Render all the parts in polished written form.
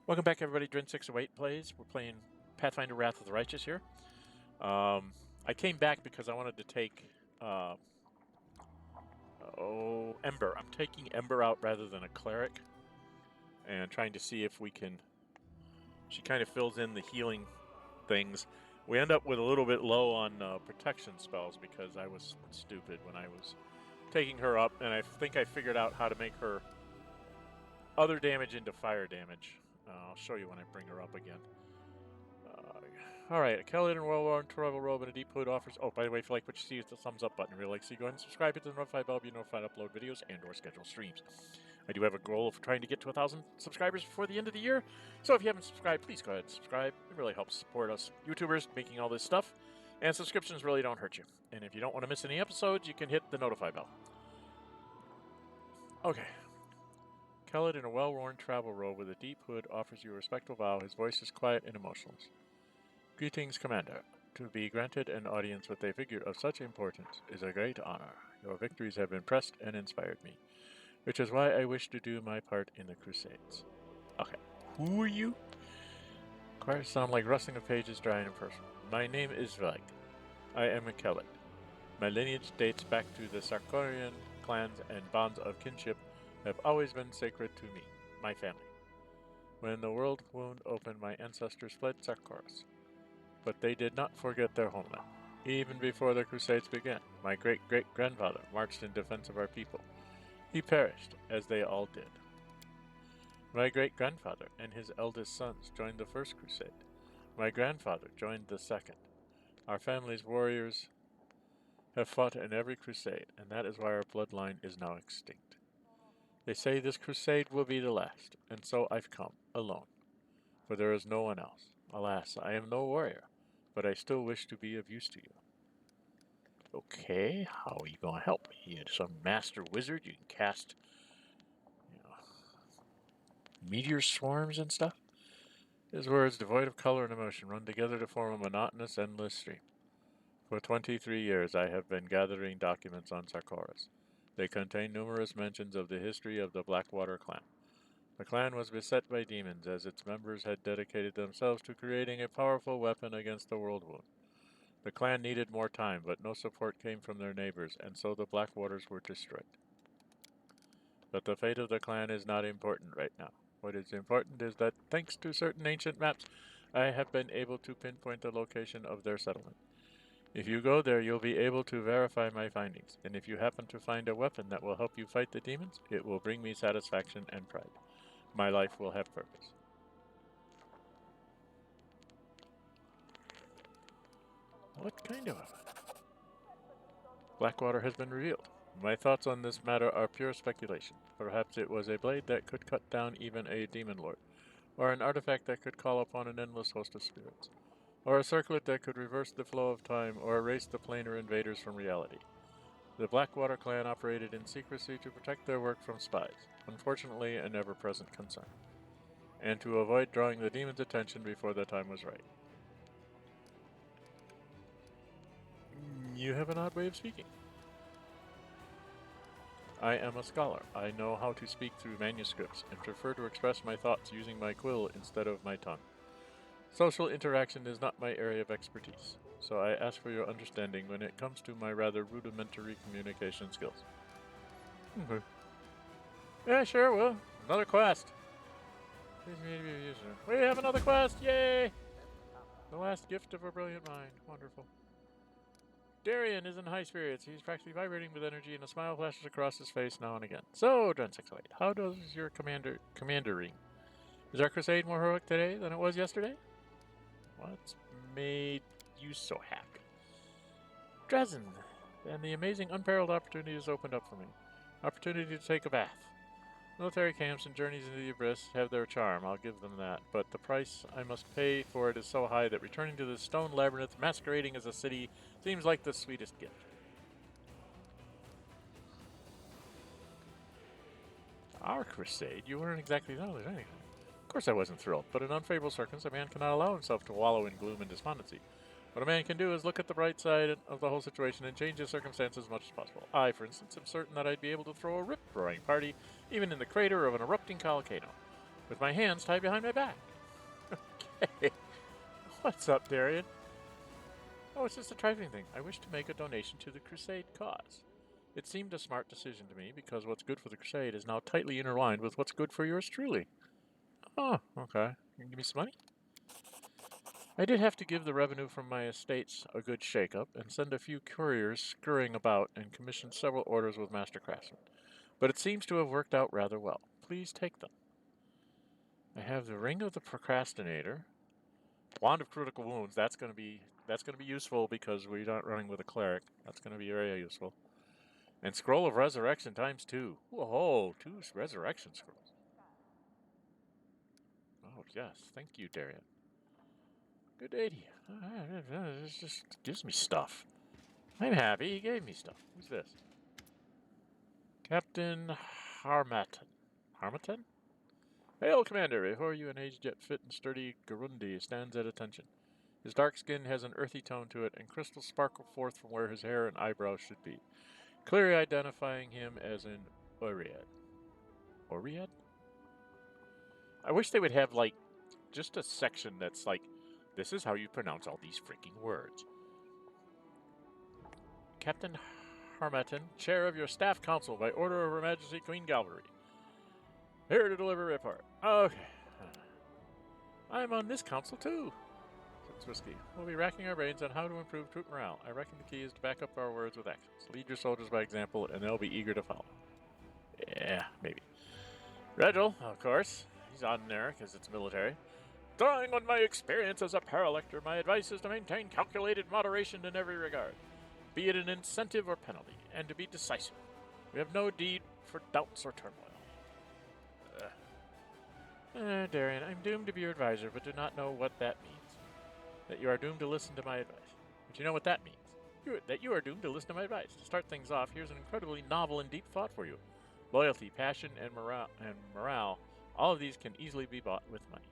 Welcome back, everybody. Dren608 plays. We're playing Pathfinder Wrath of the Righteous here. I came back because I wanted to take Ember. I'm taking Ember out rather than a cleric, and trying to see if we can. She kind of fills in the healing things. We end up with a little bit low on protection spells because I was stupid when I was taking her up, and I think I figured out how to make her other damage into fire damage. I'll show you when I bring her up again. Alright, a Cavalier and well-worn travel robe and a deep hood offers... Oh, by the way, if you like what you see, hit the thumbs up button. If you really like to see, go ahead and subscribe, hit the notify bell, be notified, upload videos, and or schedule streams. I do have a goal of trying to get to 1,000 subscribers before the end of the year, so if you haven't subscribed, please go ahead and subscribe. It really helps support us YouTubers making all this stuff, and subscriptions really don't hurt you. And if you don't want to miss any episodes, you can hit the notify bell. Okay. Kellett in a well-worn travel robe with a deep hood offers you a respectful bow. His voice is quiet and emotionless. Greetings, Commander. To be granted an audience with a figure of such importance is a great honor. Your victories have impressed and inspired me, which is why I wish to do my part in the Crusades. Okay, who are you? Choirs sound like rustling of pages dry and impersonal. My name is Veg. I am a Kellett. My lineage dates back to the Sarkorian clans, and bonds of kinship have always been sacred to me, my family. When the world wound opened, my ancestors fled Sarkoris. But they did not forget their homeland. Even before the Crusades began, my great-great-grandfather marched in defense of our people. He perished, as they all did. My great-grandfather and his eldest sons joined the First Crusade. My grandfather joined the Second. Our family's warriors have fought in every crusade, and that is why our bloodline is now extinct. They say this crusade will be the last, and so I've come, alone. For there is no one else. Alas, I am no warrior, but I still wish to be of use to you. Okay, how are you going to help me? You're some master wizard, you can cast, meteor swarms and stuff? His words, devoid of color and emotion, run together to form a monotonous, endless stream. For 23 years I have been gathering documents on Sarkoris. They contain numerous mentions of the history of the Blackwater clan. The clan was beset by demons, as its members had dedicated themselves to creating a powerful weapon against the world wound. The clan needed more time, but no support came from their neighbors, and so the Blackwaters were destroyed. But the fate of the clan is not important right now. What is important is that, thanks to certain ancient maps, I have been able to pinpoint the location of their settlement. If you go there, you'll be able to verify my findings, and if you happen to find a weapon that will help you fight the demons, it will bring me satisfaction and pride. My life will have purpose. What kind of weapon? Blackwater has been revealed. My thoughts on this matter are pure speculation. Perhaps it was a blade that could cut down even a demon lord, or an artifact that could call upon an endless host of spirits, or a circlet that could reverse the flow of time or erase the planar invaders from reality. The Blackwater clan operated in secrecy to protect their work from spies, unfortunately an ever-present concern, and to avoid drawing the demons' attention before the time was right. You have an odd way of speaking. I am a scholar. I know how to speak through manuscripts and prefer to express my thoughts using my quill instead of my tongue. Social interaction is not my area of expertise, so I ask for your understanding when it comes to my rather rudimentary communication skills. Okay. Yeah, sure, well, another quest. We have another quest, yay! The last gift of a brilliant mind. Wonderful. Darian is in high spirits. He's practically vibrating with energy, and a smile flashes across his face now and again. So, Dren608, how does your commandery? Is our crusade more heroic today than it was yesterday? What's made you so happy? Dresden, and the amazing unparalleled opportunity has opened up for me. Opportunity to take a bath. Military camps and journeys into the abyss have their charm, I'll give them that, but the price I must pay for it is so high that returning to this stone labyrinth masquerading as a city seems like the sweetest gift. Our crusade? You weren't exactly knowledge anything. Of course I wasn't thrilled, but in unfavorable circumstances, a man cannot allow himself to wallow in gloom and despondency. What a man can do is look at the bright side of the whole situation and change his circumstances as much as possible. I, for instance, am certain that I'd be able to throw a rip-roaring party, even in the crater of an erupting volcano. with my hands tied behind my back. Okay. What's up, Darian? Oh, it's just a trifling thing. I wish to make a donation to the Crusade cause. It seemed a smart decision to me because what's good for the Crusade is now tightly intertwined with what's good for yours truly. Oh, okay. You can give me some money? I did have to give the revenue from my estates a good shake-up and send a few couriers scurrying about and commission several orders with master craftsmen. But it seems to have worked out rather well. Please take them. I have the Ring of the Procrastinator, Wand of Critical Wounds. That's going to be useful because we're not running with a cleric. That's going to be very useful. And Scroll of Resurrection times 2. Whoa, 2 resurrection scrolls. Oh yes, thank you, Darian. Good day to you. This just gives me stuff. I'm happy he gave me stuff. Who's this? Captain Harmaton. Harmaton? Hail, Commander! Before you, an aged yet fit and sturdy Garundi stands at attention. His dark skin has an earthy tone to it, and crystals sparkle forth from where his hair and eyebrows should be, clearly identifying him as an Oriad. Oriad? I wish they would have, like, just a section that's like, this is how you pronounce all these freaking words. Captain Harmaton, chair of your staff council by order of Her Majesty Queen Gallery. Here to deliver a report. Okay. I'm on this council too. It's risky. We'll be racking our brains on how to improve troop morale. I reckon the key is to back up our words with actions. Lead your soldiers by example, and they'll be eager to follow. Yeah, maybe. Regil, of course. He's on there because it's military. Drawing on my experience as a paralector, my advice is to maintain calculated moderation in every regard, be it an incentive or penalty, and to be decisive. We have no need for doubts or turmoil. Darian, I'm doomed to be your advisor, but do not know what that means. That you are doomed to listen to my advice. But you know what that means. That you are doomed to listen to my advice. To start things off, here's an incredibly novel and deep thought for you. Loyalty, passion, and morale, all of these can easily be bought with money.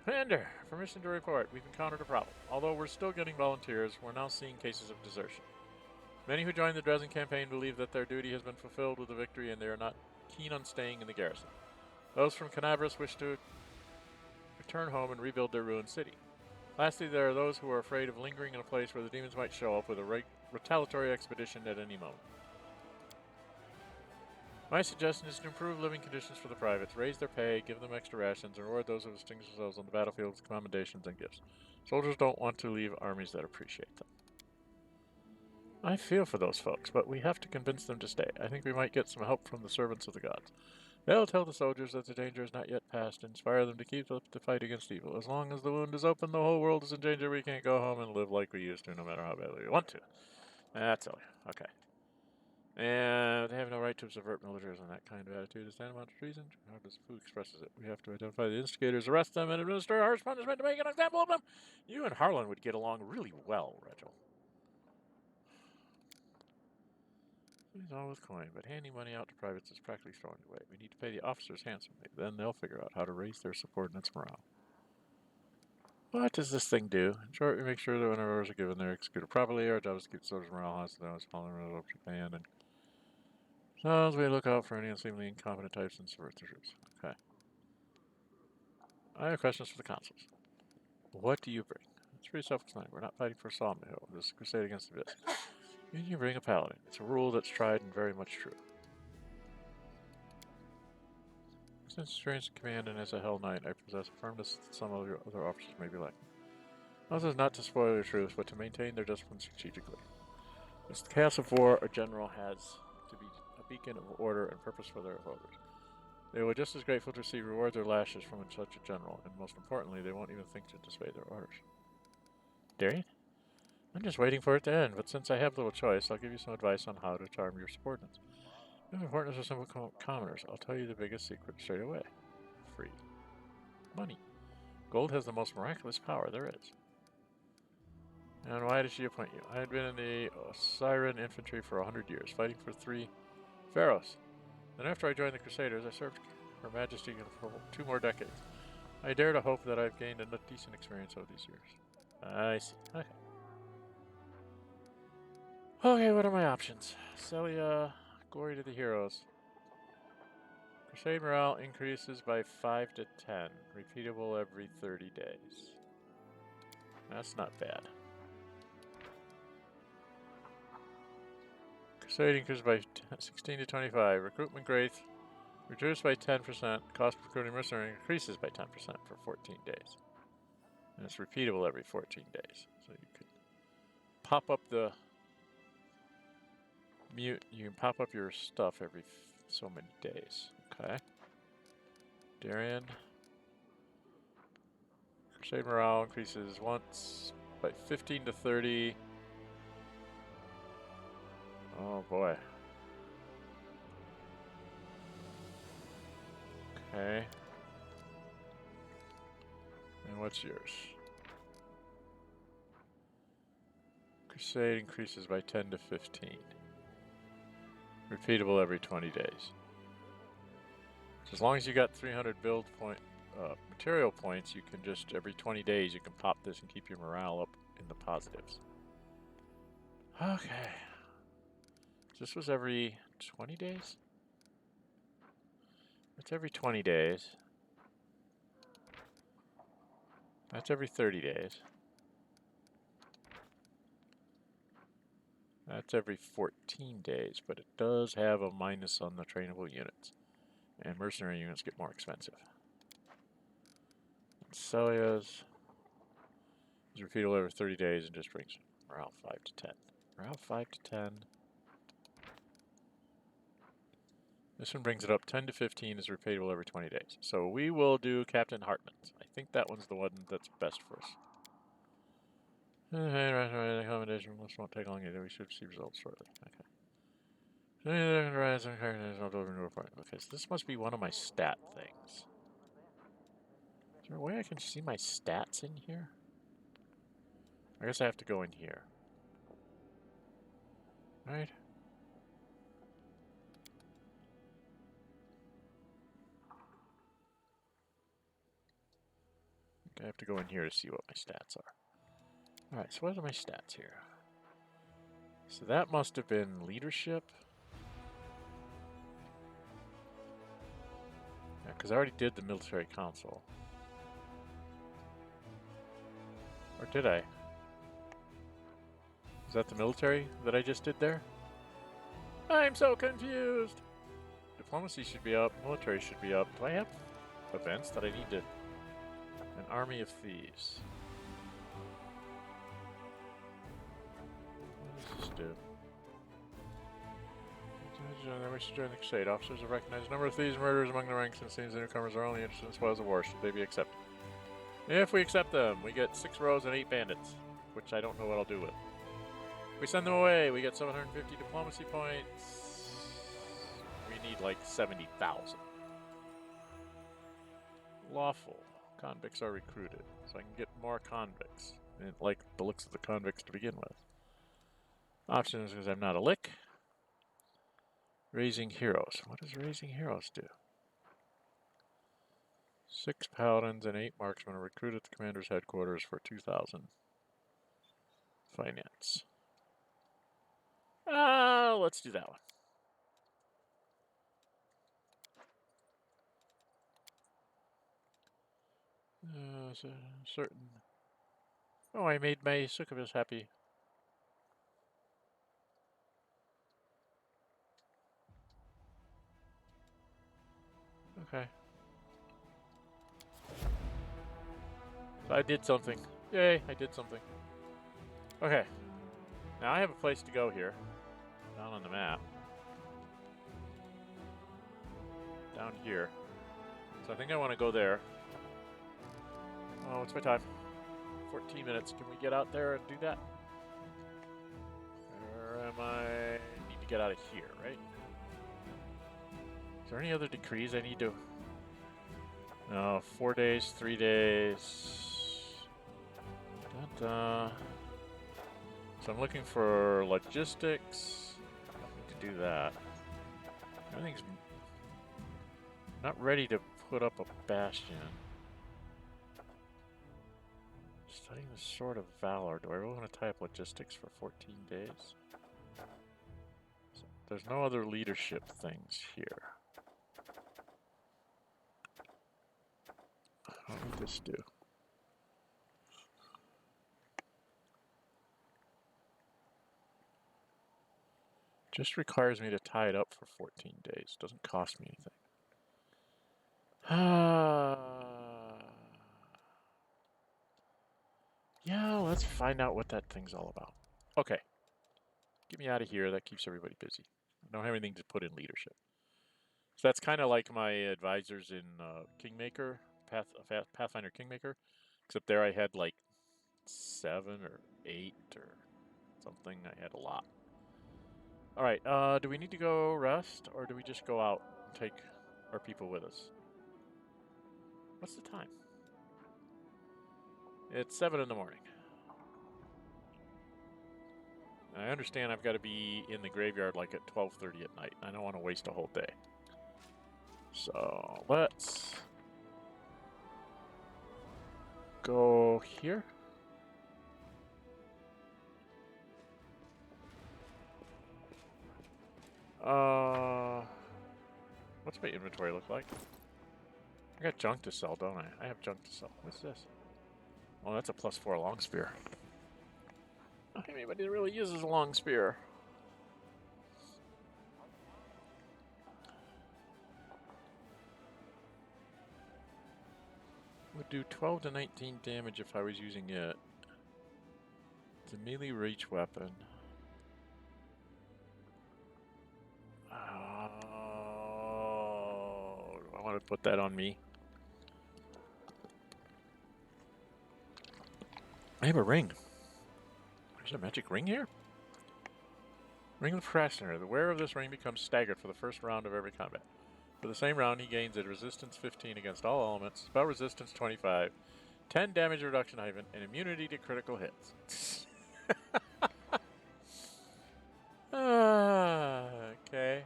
Commander, permission to report. We've encountered a problem. Although we're still getting volunteers, we're now seeing cases of desertion. Many who joined the Dresden campaign believe that their duty has been fulfilled with a victory and they are not keen on staying in the garrison. Those from Canavras wish to return home and rebuild their ruined city. Lastly, there are those who are afraid of lingering in a place where the demons might show up with a retaliatory expedition at any moment. My suggestion is to improve living conditions for the privates, raise their pay, give them extra rations, and reward those who distinguish themselves on the battlefield with commendations and gifts. Soldiers don't want to leave armies that appreciate them. I feel for those folks, but we have to convince them to stay. I think we might get some help from the servants of the gods. They'll tell the soldiers that the danger is not yet past and inspire them to keep up the fight against evil. As long as the wound is open, the whole world is in danger. We can't go home and live like we used to, no matter how badly we want to. That's silly. Okay. And they have no right to subvert militarism. That kind of attitude is tantamount to treason. Who expresses it? We have to identify the instigators, arrest them, and administer harsh punishment to make an example of them. You and Harlan would get along really well, Regil. He's always coin, but handing money out to privates is practically throwing it away. We need to pay the officers handsomely. Then they'll figure out how to raise their subordinates' morale. What does this thing do? In short, we make sure that when our orders are given, they're executed properly. Our job is to keep the soldiers' morale high, so they always follow the rules of Japan. And so as we look out for any unseemly incompetent types and subvert the troops. Okay. I have questions for the consuls. What do you bring? It's pretty self-explanatory. We're not fighting for Sawmill. This is a crusade against the abyss. You bring a paladin. It's a rule that's tried and very much true. Since experience in command and as a Hell Knight, I possess a firmness that some of your other officers may be lacking. This is not to spoil your troops, but to maintain their discipline strategically. In the chaos of war, a general has to be a beacon of order and purpose for their voters. They will be just as grateful to receive rewards or lashes from such a general, and most importantly, they won't even think to disobey their orders. Darian? I'm just waiting for it to end, but since I have little choice, I'll give you some advice on how to charm your subordinates. If importance are simple commoners, I'll tell you the biggest secret straight away. Free. Money. Gold has the most miraculous power there is. And why did she appoint you? I had been in the Siren infantry for 100 years, fighting for 3 pharaohs. Then after I joined the Crusaders, I served Her Majesty for 2 more decades. I dare to hope that I've gained a decent experience over these years. I see. Okay. Okay, what are my options? Celia, glory to the heroes. Crusade morale increases by 5 to 10. Repeatable every 30 days. That's not bad. Crusade increases by 16 to 25. Recruitment growth reduced by 10%. Cost of recruiting mercenary increases by 10% for 14 days. And it's repeatable every 14 days. So you could pop up the mute. You can pop up your stuff every so many days. Okay. Darien. Crusade morale increases once by 15 to 30. Oh boy. Okay. And what's yours? Crusade increases by 10 to 15. Repeatable every 20 days. So as long as you got 300 build point material points, you can just every 20 days you can pop this and keep your morale up in the positives. Okay. This was every 20 days? It's every 20 days. That's every 30 days. That's every 14 days, but it does have a minus on the trainable units. And mercenary units get more expensive. Celia's is repeatable every 30 days and just brings morale 5 to 10. Morale 5 to 10. This one brings it up 10 to 15 is repeatable every 20 days. So we will do Captain Hartman's. I think that one's the one that's best for us. Accommodation, this won't take long either. We should see results shortly. Okay. Okay, so this must be one of my stat things. Is there a way I can see my stats in here? I guess I have to go in here. Right? I have to go in here to see what my stats are. Alright, so what are my stats here? So that must have been leadership. Yeah, because I already did the military council. Or did I? Is that the military that I just did there? I'm so confused! Diplomacy should be up, military should be up. Do I have events that I need to... An army of thieves. What does this do? We should join the crusade. Officers have recognized a number of thieves and murderers among the ranks, and it seems the newcomers are only interested in spoils of war. Should they be accepted? If we accept them, we get 6 rows and 8 bandits, which I don't know what I'll do with. We send them away, we get 750 diplomacy points. We need like 70,000. Lawful. Convicts are recruited, so I can get more convicts. I didn't like the looks of the convicts to begin with. Options because I'm not a lick. Raising heroes. What does raising heroes do? 6 paladins and 8 marksmen are recruited at the commander's headquarters for 2,000. Finance. Let's do that one. Certain. Oh, I made my succubus happy. Okay. So I did something. Yay, I did something. Okay. Now I have a place to go here. Down on the map. Down here. So I think I want to go there. Oh, what's my time? 14 minutes. Can we get out there and do that? Where am I? Need to get out of here, right? Is there any other decrees I need to... No, 4 days, 3 days... So I'm looking for logistics. I need to do that. Everything's not ready to put up a bastion. Studying the Sword of Valor. Do I really want to tie up logistics for 14 days? So there's no other leadership things here. this do? Just requires me to tie it up for 14 days. Doesn't cost me anything. Yeah, let's find out what that thing's all about. Okay. Get me out of here. That keeps everybody busy. I don't have anything to put in leadership. So that's kind of like my advisors in Kingmaker, Pathfinder Kingmaker. Except there I had like 7 or 8 or something. I had a lot. Alright, do we need to go rest, or do we just go out and take our people with us? What's the time? It's 7 in the morning. I understand I've got to be in the graveyard like at 12:30 at night. I don't want to waste a whole day. So, let's go here. What's my inventory look like? I got junk to sell, don't I? I have junk to sell. What's this? Oh, that's a +4 long spear. Not anybody really uses a long spear. Would do 12 to 19 damage if I was using it. It's a melee reach weapon. Oh, I want to put that on me. I have a ring. There's a magic ring here? Ring of the Procrastinator. The wearer of this ring becomes staggered for the first round of every combat. For the same round, he gains a resistance 15 against all elements, spell resistance 25, 10 damage reduction hyphen, and immunity to critical hits. Okay.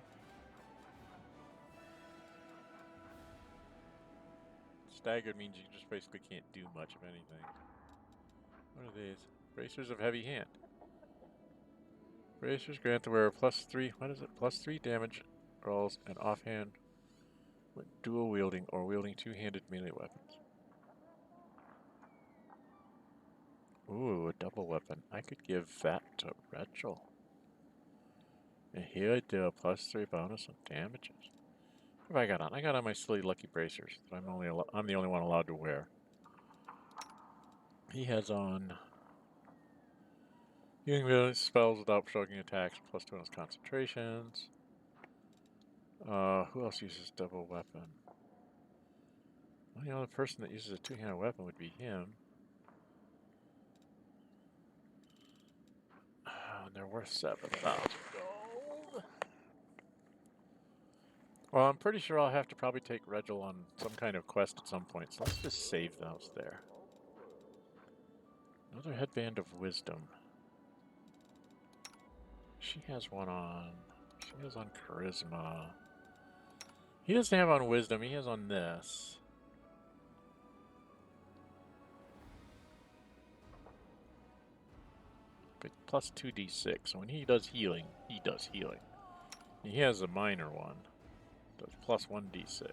Staggered means you just basically can't do much of anything. What are these? Bracers of Heavy Hand. Bracers grant the wearer +3, what is it? +3 damage rolls and offhand when dual wielding or wielding two-handed melee weapons. Ooh, a double weapon. I could give that to Rachel. And here I do a +3 bonus on damages. What have I got on? I got on my silly lucky bracers that I'm the only one allowed to wear. He has on healing spells without provoking attacks, +2 on his concentrations. Who else uses double weapon? Well, the only person that uses a two-handed weapon would be him. And they're worth 7,000 gold. Well, I'm pretty sure I'll have to probably take Regil on some kind of quest at some point, so let's just save those there. Another headband of wisdom. She has one on. She has on charisma. He doesn't have on wisdom, he has on this. But plus 2d6. So when he does healing, he does healing. He has a minor one. Does plus 1d6.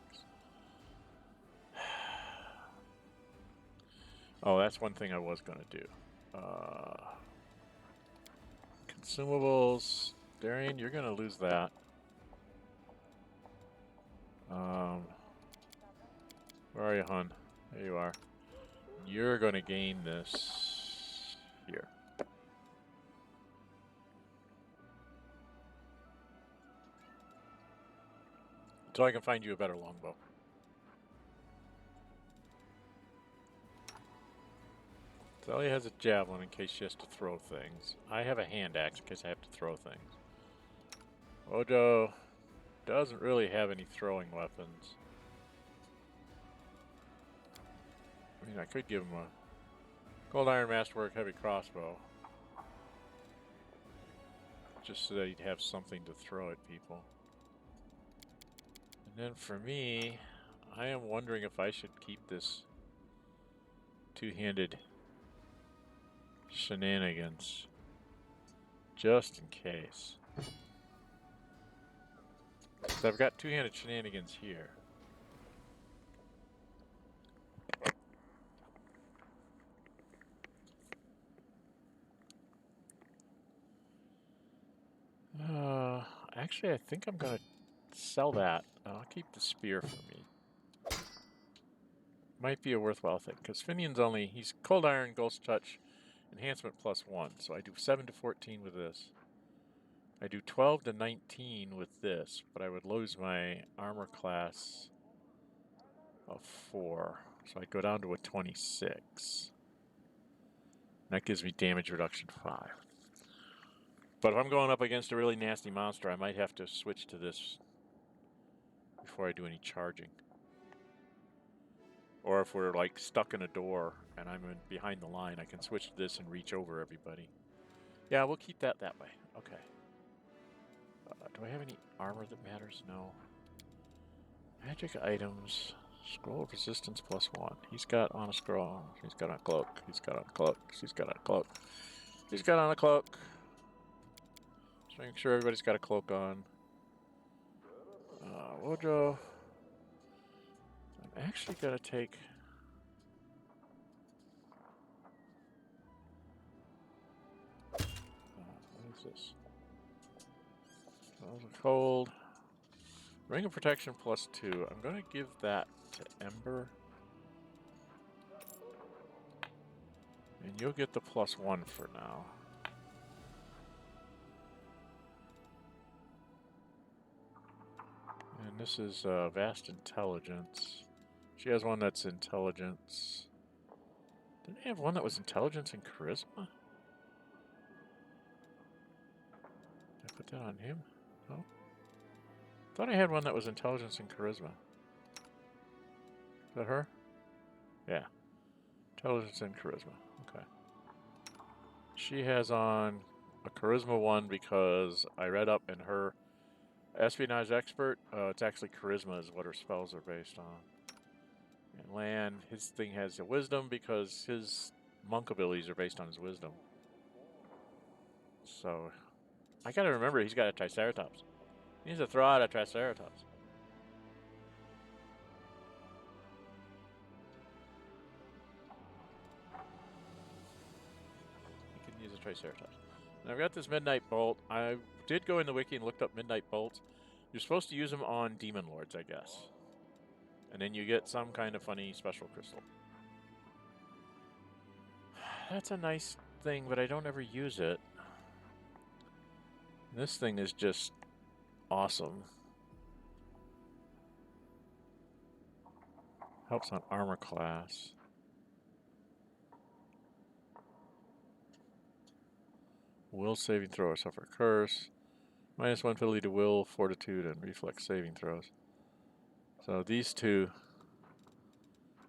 Oh, that's one thing I was going to do. Consumables. Darian, you're going to lose that. Where are you, hon? There you are. You're going to gain this here. So I can find you a better longbow. Talia has a javelin in case she has to throw things. I have a hand axe in case I have to throw things. Ojo doesn't really have any throwing weapons. I mean, I could give him a gold iron masterwork heavy crossbow. Just so that he'd have something to throw at people. And then for me, I am wondering if I should keep this two-handed shenanigans just in case. So I've got two-handed shenanigans here. Actually, I think I'm going to sell that. I'll keep the spear for me. Might be a worthwhile thing, because Finian's only... He's Cold Iron, Ghost Touch, Enhancement +1. So I do 7 to 14 with this. I do 12 to 19 with this, but I would lose my armor class of 4. So I go down to a 26. That gives me damage reduction 5. But if I'm going up against a really nasty monster, I might have to switch to this before I do any charging. Or if we're like stuck in a door and I'm behind the line, I can switch to this and reach over everybody. Yeah, we'll keep that way. Okay. Do I have any armor that matters? No. Magic items. Scroll of resistance +1. He's got on a scroll. He's got on a cloak. He's got on a cloak. He's got on a cloak. He's got on a cloak. Just making sure everybody's got a cloak on. Wojo. I'm actually going to take... what is this? Cold. Ring of Protection +2. I'm going to give that to Ember. And you'll get the +1 for now. And this is Vast Intelligence. She has one that's Intelligence. Didn't I have one that was Intelligence and Charisma? Did I put that on him? No. Thought I had one that was Intelligence and Charisma. Is that her? Yeah. Intelligence and Charisma. Okay. She has on a Charisma 1 because I read up in her Espionage Expert. It's actually Charisma is what her spells are based on. And Lan, his thing has a Wisdom because his monk abilities are based on his Wisdom. So, I gotta remember he's got a Triceratops. He needs to throw out a Triceratops. He can use a Triceratops. And I've got this Midnight Bolt. I did go in the wiki and looked up Midnight Bolts. You're supposed to use them on Demon Lords, I guess. And then you get some kind of funny special crystal. That's a nice thing, but I don't ever use it. This thing is just awesome. Helps on armor class. Will saving throw or suffer curse. -1 penalty to will, fortitude, and reflex saving throws. So these two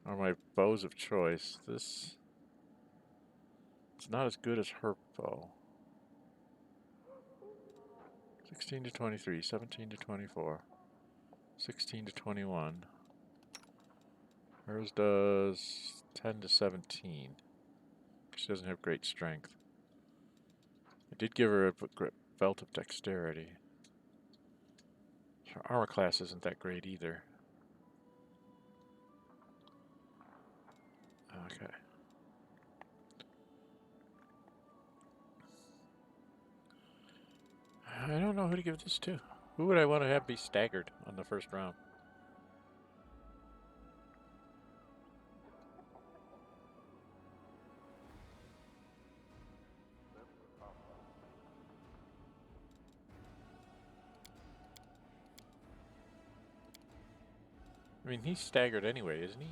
are my bows of choice. This... it's not as good as her bow. 16 to 23, 17 to 24, 16 to 21. Hers does 10 to 17. She doesn't have great strength. I did give her a belt of dexterity. Her armor class isn't that great either. Okay. I don't know who to give this to. Who would I want to have be staggered on the first round? I mean, he's staggered anyway, isn't he?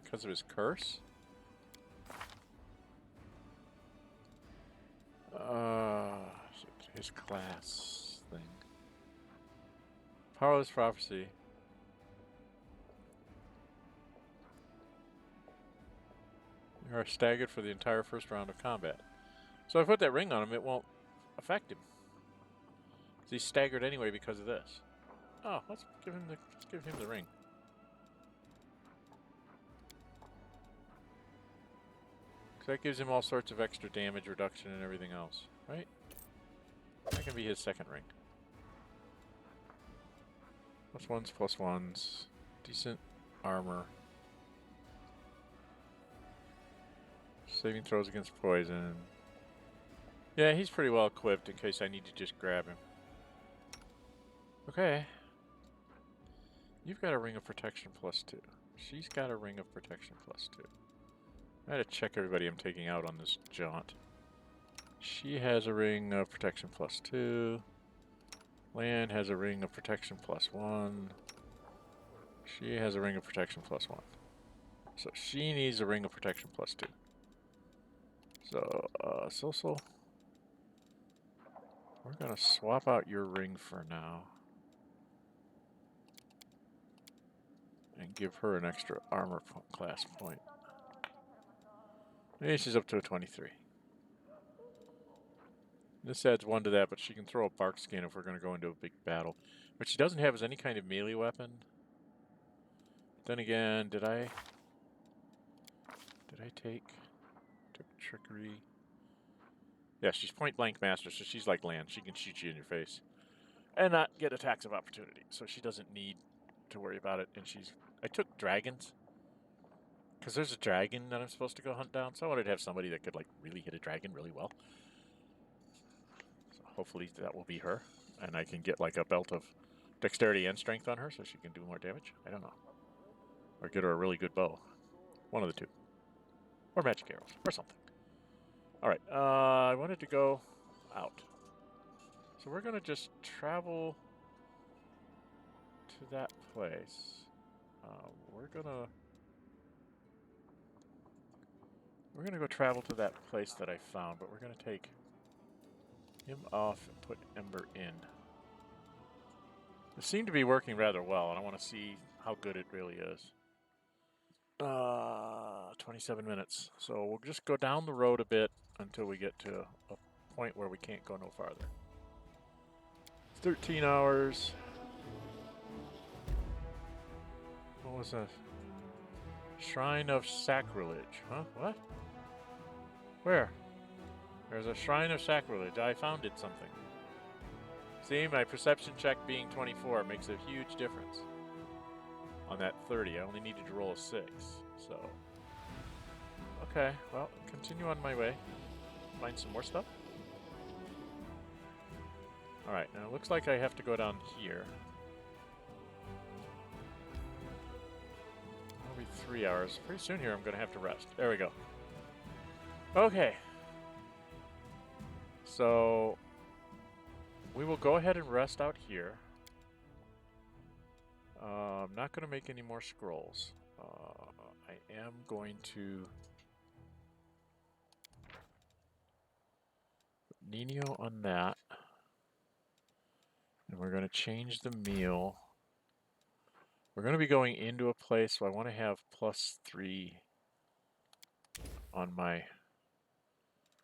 Because of his curse? His class thing. Powerless Prophecy. You are staggered for the entire first round of combat. So if I put that ring on him, it won't affect him. He's staggered anyway because of this. Oh, let's give him the ring. Because that gives him all sorts of extra damage reduction and everything else, right? That can be his second ring. +1s, +1s. Decent armor. Saving throws against poison. Yeah, he's pretty well equipped in case I need to just grab him. Okay. You've got a ring of protection +2. She's got a ring of protection +2. I gotta check everybody I'm taking out on this jaunt. She has a ring of protection +2. Lan has a ring of protection +1. She has a ring of protection +1. So she needs a ring of protection +2. So, Social, we're gonna swap out your ring for now. And give her an extra armor class point. Maybe she's up to a 23. This adds 1 to that, but she can throw a bark skin if we're going to go into a big battle. What she doesn't have is any kind of melee weapon. Then again, did I take trickery? Yeah, she's point blank master, so she's like Lan. She can shoot you in your face and not get attacks of opportunity. So she doesn't need to worry about it. And I took dragons because there's a dragon that I'm supposed to go hunt down. So I wanted to have somebody that could like really hit a dragon really well. So hopefully that will be her, and I can get like a belt of dexterity and strength on her so she can do more damage. I don't know. Or get her a really good bow. One of the two. Or magic arrows. Or something. Alright, I wanted to go out. So we're going to just travel to that place. We're gonna go travel to that place that I found, but we're gonna take him off and put Ember in. It seemed to be working rather well, and I want to see how good it really is. 27 minutes. So we'll just go down the road a bit until we get to a point where we can't go no farther. 13 hours. What was that? Shrine of Sacrilege. Huh? What? Where? There's a Shrine of Sacrilege. I found it something. See, my perception check being 24 makes a huge difference. On that 30, I only needed to roll a 6, so... Okay, well, continue on my way. Find some more stuff. Alright, now it looks like I have to go down here. It'll be 3 hours. Pretty soon here I'm going to have to rest. There we go. Okay. So... we will go ahead and rest out here. I'm not going to make any more scrolls. I am going to put Nino on that. And we're going to change the meal. We're going to be going into a place, so I want to have +3 on my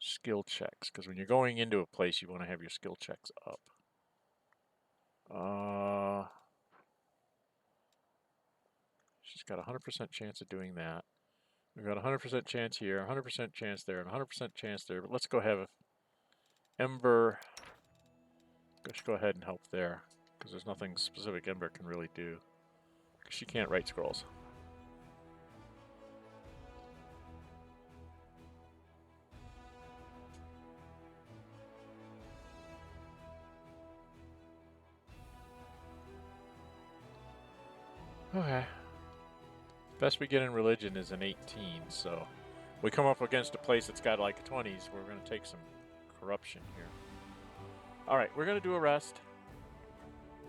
skill checks. Because when you're going into a place, you want to have your skill checks up. She's got a 100% chance of doing that. We've got a 100% chance here, 100% chance there, and 100% chance there. But let's go have Ember. Let's go ahead and help there, because there's nothing specific Ember can really do. Because she can't write scrolls. Okay. Best we get in religion is an 18, so we come up against a place that's got like 20s, we're going to take some corruption here. Alright, we're going to do a rest,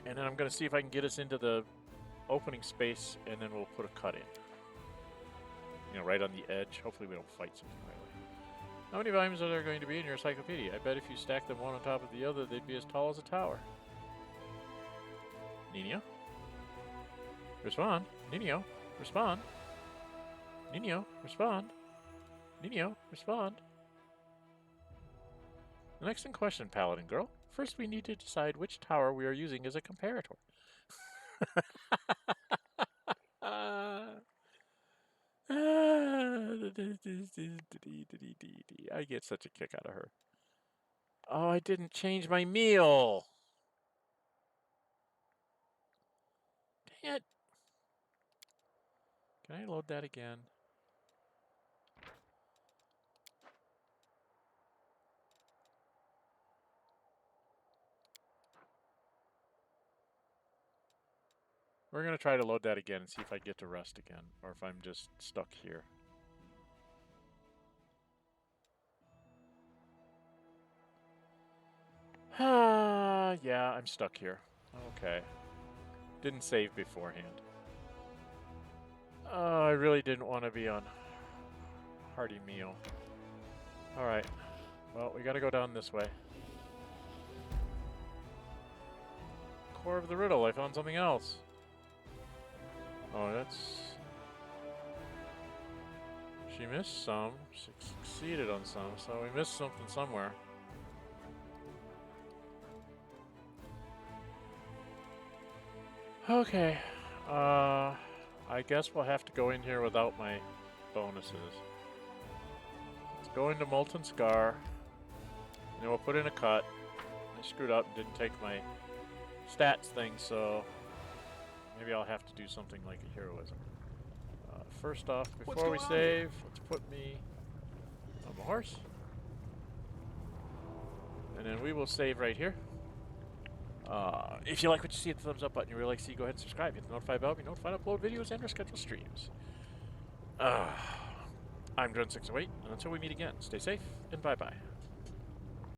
and then I'm going to see if I can get us into the opening space, and then we'll put a cut in. You know, right on the edge. Hopefully we don't fight something right away. How many volumes are there going to be in your encyclopedia? I bet if you stack them one on top of the other, they'd be as tall as a tower. Nino? Respond. Nino? Respond. Nino, respond. Nino, respond. The next in question, Paladin Girl. First, we need to decide which tower we are using as a comparator. I get such a kick out of her. Oh, I didn't change my meal. Dang it. Can I load that again? We're going to try to load that again and see if I get to rest again, or if I'm just stuck here. Yeah, I'm stuck here. Okay. Didn't save beforehand. I really didn't want to be on hearty meal. Alright. Well, we gotta go down this way. Core of the riddle, I found something else. Oh, that's... She missed some. She succeeded on some, so we missed something somewhere. Okay. I guess we'll have to go in here without my bonuses. Let's go into Molten Scar. And then we'll put in a cut. I screwed up and didn't take my stats thing, so maybe I'll have to do something like a heroism. First off, before we save, let's put me on the horse. And then we will save right here. If you like what you see, hit the thumbs up button. You really like to see, go ahead and subscribe. Hit the notify bell to be notified, upload videos, and or schedule streams. I'm Dren608, and until we meet again, stay safe, and bye-bye.